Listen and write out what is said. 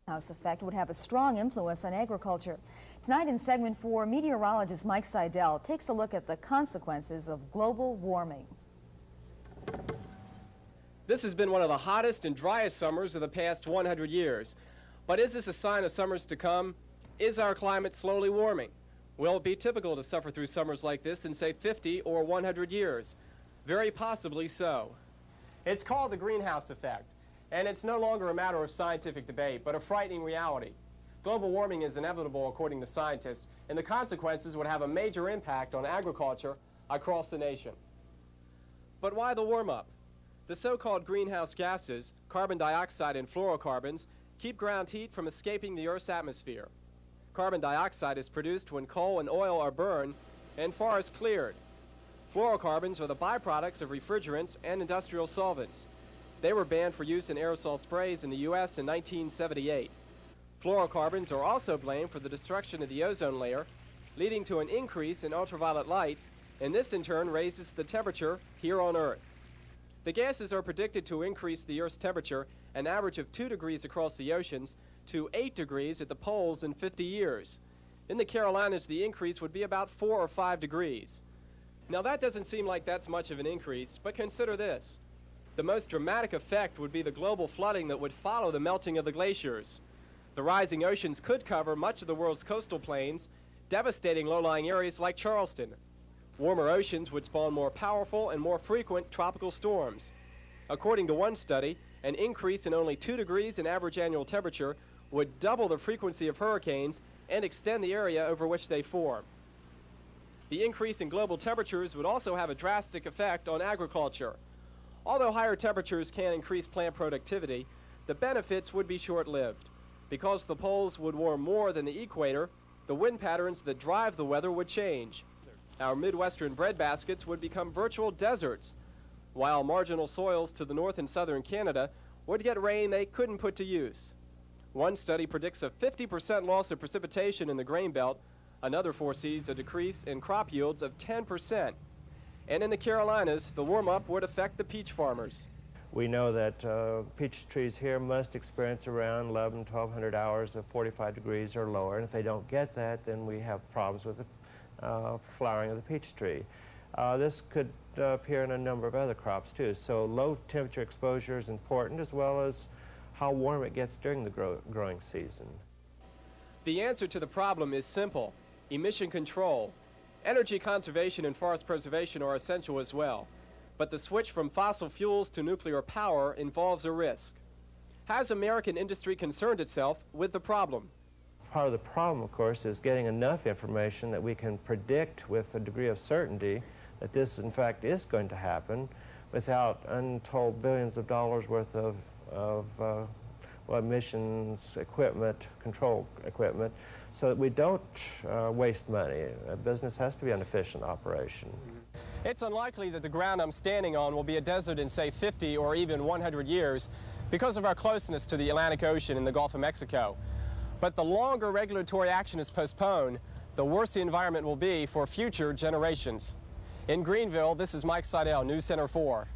greenhouse effect would have a strong influence on agriculture. Tonight in segment 4, meteorologist Mike Seidel takes a look at the consequences of global warming. This has been one of the hottest and driest summers of the past 100 years. But is this a sign of summers to come? Is our climate slowly warming? Will it be typical to suffer through summers like this in, say, 50 or 100 years? Very possibly so. It's called the greenhouse effect, and it's no longer a matter of scientific debate, but a frightening reality. Global warming is inevitable, according to scientists, and the consequences would have a major impact on agriculture across the nation. But why the warm-up? The so-called greenhouse gases, carbon dioxide and fluorocarbons, keep ground heat from escaping the Earth's atmosphere. Carbon dioxide is produced when coal and oil are burned and forests cleared. Fluorocarbons are the byproducts of refrigerants and industrial solvents. They were banned for use in aerosol sprays in the U.S. in 1978. Fluorocarbons are also blamed for the destruction of the ozone layer, leading to an increase in ultraviolet light, and this in turn raises the temperature here on Earth. The gases are predicted to increase the Earth's temperature an average of 2 degrees across the oceans to 8 degrees at the poles in 50 years. In the Carolinas, the increase would be about 4 or 5 degrees. Now that doesn't seem like that's much of an increase, but consider this. The most dramatic effect would be the global flooding that would follow the melting of the glaciers. The rising oceans could cover much of the world's coastal plains, devastating low-lying areas like Charleston. Warmer oceans would spawn more powerful and more frequent tropical storms. According to one study, an increase in only 2 degrees in average annual temperature would double the frequency of hurricanes and extend the area over which they form. The increase in global temperatures would also have a drastic effect on agriculture. Although higher temperatures can increase plant productivity, the benefits would be short-lived. Because the poles would warm more than the equator, the wind patterns that drive the weather would change. Our Midwestern breadbaskets would become virtual deserts, while marginal soils to the north and southern Canada would get rain they couldn't put to use. One study predicts a 50% loss of precipitation in the grain belt. Another foresees a decrease in crop yields of 10%. And in the Carolinas, the warm-up would affect the peach farmers. We know that peach trees here must experience around 1,100 hours of 45 degrees or lower, and if they don't get that, then we have problems with the flowering of the peach tree. This could appear in a number of other crops too, so low temperature exposure is important, as well as how warm it gets during the growing season. The answer to the problem is simple: emission control. Energy conservation and forest preservation are essential as well, but the switch from fossil fuels to nuclear power involves a risk. Has American industry concerned itself with the problem? Part of the problem, of course, is getting enough information that we can predict with a degree of certainty that this, in fact, is going to happen without untold billions of dollars worth of emissions equipment, control equipment, so that we don't waste money. A business has to be an efficient operation. It's unlikely that the ground I'm standing on will be a desert in, say, 50 or even 100 years because of our closeness to the Atlantic Ocean and the Gulf of Mexico. But the longer regulatory action is postponed, the worse the environment will be for future generations. In Greenville, this is Mike Seidel, News Center 4.